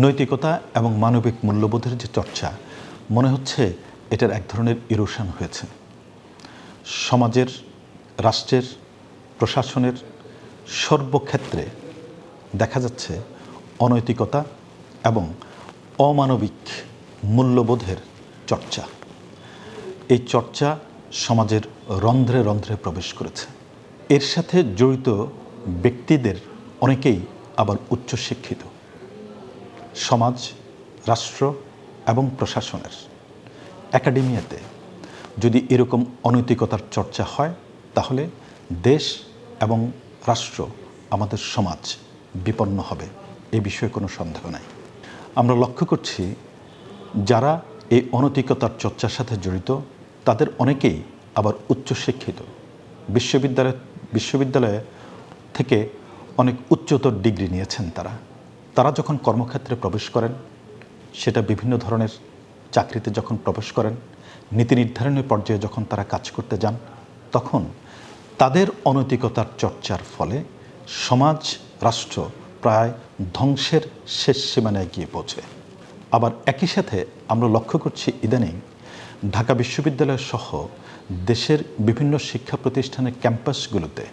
নৈতিকতা এবং মানবিক মূল্যবোধের যে চর্চা, মনে হচ্ছে এটার এক ধরনের ইরোশন হয়েছে। সমাজের, রাষ্ট্রের, প্রশাসনের সর্বক্ষেত্রে দেখা যাচ্ছে অনৈতিকতা এবং অমানবিক মূল্যবোধের চর্চা। এই চর্চা সমাজের রন্ধ্রে রন্ধ্রে প্রবেশ করেছে। এর সাথে জড়িত ব্যক্তিদের অনেকেই আবার উচ্চশিক্ষিত। সমাজ, রাষ্ট্র এবং প্রশাসনের একাডেমিয়াতে যদি এরকম অনৈতিকতার চর্চা হয়, তাহলে দেশ এবং রাষ্ট্র, আমাদের সমাজ বিপন্ন হবে, এ বিষয়ে কোনো সন্দেহ নাই। আমরা লক্ষ্য করছি যারা এই অনৈতিকতার চর্চার সাথে জড়িত তাদের অনেকেই আবার উচ্চশিক্ষিত। বিশ্ববিদ্যালয়ে থেকে অনেক উচ্চতর ডিগ্রি নিয়েছেন তারা যখন কর্মক্ষেত্রে প্রবেশ করেন, সেটা বিভিন্ন ধরনের চাকরিতে যখন প্রবেশ করেন, নীতি নির্ধারণের পর্যায়ে যখন তারা কাজ করতে যান, তখন তাদের অনৈতিকতার চর্চার ফলে সমাজ, রাষ্ট্র প্রায় ধ্বংসের শেষ সীমানায় গিয়ে পৌঁছে। আবার একই সাথে আমরা লক্ষ্য করছি ইদানিং ঢাকা বিশ্ববিদ্যালয় সহ দেশের বিভিন্ন শিক্ষা প্রতিষ্ঠানের ক্যাম্পাসগুলোতে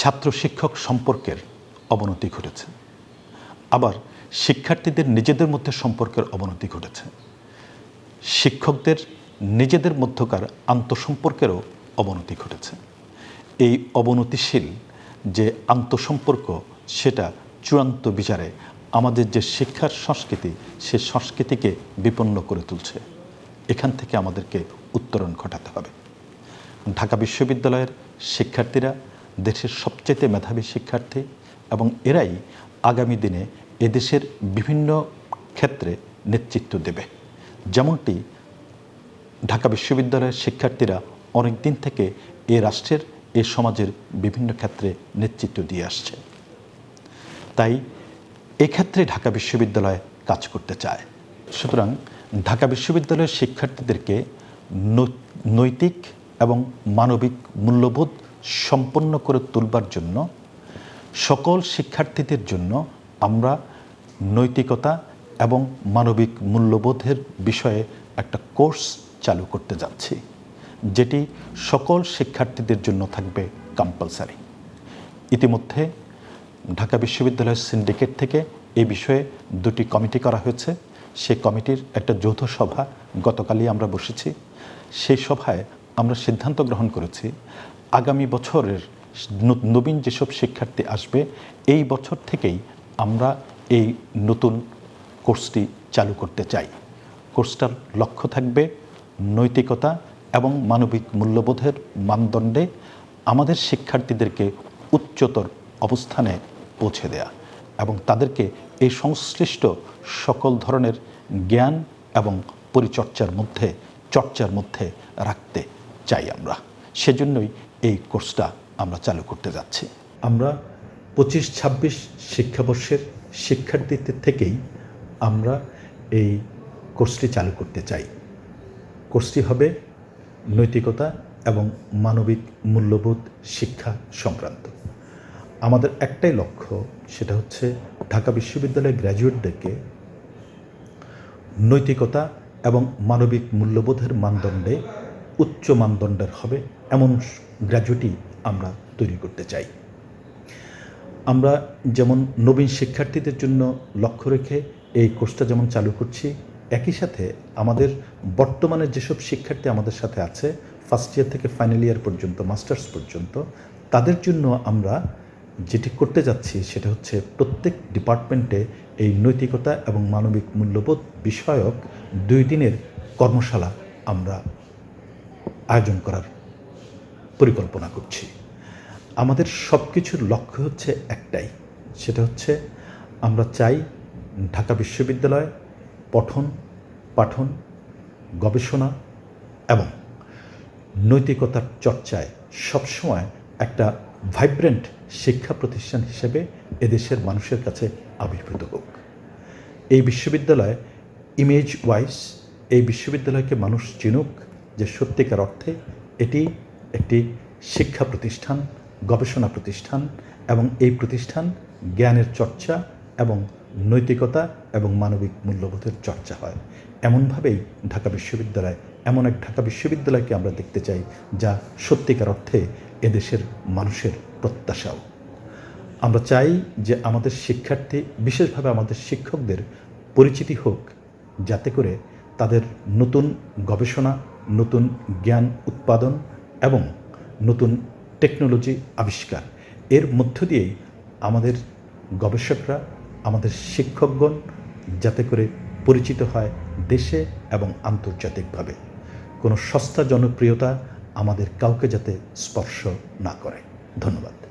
ছাত্র শিক্ষক সম্পর্কের অবনতি ঘটেছে। আবার শিক্ষার্থীদের নিজেদের মধ্যে সম্পর্কের অবনতি ঘটেছে। শিক্ষকদের নিজেদের মধ্যকার আন্তঃসম্পর্কেরও অবনতি ঘটেছে। এই অবনতিশীল যে আন্তঃসম্পর্ক, সেটা চূড়ান্ত বিচারে আমাদের যে শিক্ষার সংস্কৃতি, সে সংস্কৃতিকে বিপন্ন করে তুলছে। এখান থেকে আমাদেরকে উত্তরণ ঘটাতে হবে। ঢাকা বিশ্ববিদ্যালয়ের শিক্ষার্থীরা দেশের সবচেয়ে মেধাবী শিক্ষার্থী এবং এরাই আগামী দিনে এদেশের বিভিন্ন ক্ষেত্রে নেতৃত্ব দেবে। যেমনটি ঢাকা বিশ্ববিদ্যালয়ের শিক্ষার্থীরা অনেক দিন থেকে এ রাষ্ট্রের, এ সমাজের বিভিন্ন ক্ষেত্রে নেতৃত্ব দিয়ে আসছে। তাই এক্ষেত্রে ঢাকা বিশ্ববিদ্যালয় কাজ করতে চায়। সুতরাং ঢাকা বিশ্ববিদ্যালয়ের শিক্ষার্থীদেরকে নৈতিক এবং মানবিক মূল্যবোধ সম্পন্ন করে তুলবার জন্য, সকল শিক্ষার্থীদের জন্য আমরা নৈতিকতা এবং মানবিক মূল্যবোধের বিষয়ে একটা কোর্স চালু করতে যাচ্ছি, যেটি সকল শিক্ষার্থীদের জন্য থাকবে কম্পালসারি। ইতিমধ্যে ঢাকা বিশ্ববিদ্যালয়ের সিন্ডিকেট থেকে এই বিষয়ে 2টি কমিটি করা হয়েছে। সেই কমিটির একটা যৌথ সভা গতকালই আমরা বসেছি। সেই সভায় আমরা সিদ্ধান্ত গ্রহণ করেছি, আগামী বছরের নবীন যেসব শিক্ষার্থী আসবে, এই বছর থেকেই আমরা এই নতুন কোর্সটি চালু করতে চাই। কোর্সটার লক্ষ্য থাকবে নৈতিকতা এবং মানবিক মূল্যবোধের মানদণ্ডে আমাদের শিক্ষার্থীদেরকে উচ্চতর অবস্থানে পৌঁছে দেয়া এবং তাদেরকে এই সংশ্লিষ্ট সকল ধরনের জ্ঞান এবং পরিচর্চার মধ্যে রাখতে চাই আমরা। সেজন্যই এই কোর্সটা আমরা চালু করতে যাচ্ছি। আমরা 25-26 শিক্ষাবর্ষের শিক্ষার্থীদের থেকেই আমরা এই কোর্সটি চালু করতে চাই। কোর্সটি হবে নৈতিকতা এবং মানবিক মূল্যবোধ শিক্ষা সংক্রান্ত। আমাদের একটাই লক্ষ্য, সেটা হচ্ছে ঢাকা বিশ্ববিদ্যালয়ের গ্র্যাজুয়েটদেরকে নৈতিকতা এবং মানবিক মূল্যবোধের মানদণ্ডে উচ্চ মানদণ্ডের হবে এমন গ্র্যাজুয়েটই আমরা তৈরি করতে চাই। আমরা যেমন নবীন শিক্ষার্থীদের জন্য লক্ষ্য রেখে এই কোর্সটা যেমন চালু করছি, একই সাথে আমাদের বর্তমানে যেসব শিক্ষার্থী আমাদের সাথে আছে, ফার্স্ট ইয়ার থেকে ফাইনাল ইয়ার পর্যন্ত, মাস্টার্স পর্যন্ত, তাদের জন্য আমরা যেটি করতে যাচ্ছি সেটা হচ্ছে প্রত্যেক ডিপার্টমেন্টে এই নৈতিকতা এবং মানবিক মূল্যবোধ বিষয়ক 2 দিনের কর্মশালা আমরা আয়োজন করার পরিকল্পনা করছি। আমাদের সব কিছুর লক্ষ্য হচ্ছে একটাই, সেটা হচ্ছে আমরা চাই ঢাকা বিশ্ববিদ্যালয় পঠন পাঠন, গবেষণা এবং নৈতিকতার চর্চায় সবসময় একটা ভাইব্রেন্ট শিক্ষা প্রতিষ্ঠান হিসেবে এদেশের মানুষের কাছে আবির্ভূত হোক। এই বিশ্ববিদ্যালয় ইমেজ ওয়াইজ এই বিশ্ববিদ্যালয়কে মানুষ চিনুক যে সত্যিকার অর্থে এটি একটি শিক্ষা প্রতিষ্ঠান, গবেষণা প্রতিষ্ঠান এবং এই প্রতিষ্ঠান জ্ঞানের চর্চা এবং নৈতিকতা এবং মানবিক মূল্যবোধের চর্চা হয়। এমনভাবেই ঢাকা বিশ্ববিদ্যালয় এমন এক ঢাকা বিশ্ববিদ্যালয়কে আমরা দেখতে চাই যা সত্যিকার অর্থে এদেশের মানুষের প্রত্যাশাও। আমরা চাই যে আমাদের শিক্ষার্থী, বিশেষভাবে আমাদের শিক্ষকদের পরিচিতি হোক, যাতে করে তাদের নতুন গবেষণা, নতুন জ্ঞান উৎপাদন এবং নতুন টেকনোলজি আবিষ্কার, এর মধ্য দিয়েই আমাদের গবেষকরা, আমাদের শিক্ষকগণ যাতে করে পরিচিত হয় দেশে এবং আন্তর্জাতিকভাবে। কোনো সস্তা জনপ্রিয়তা আমাদের কাউকে যাতে স্পর্শ না করে। ধন্যবাদ।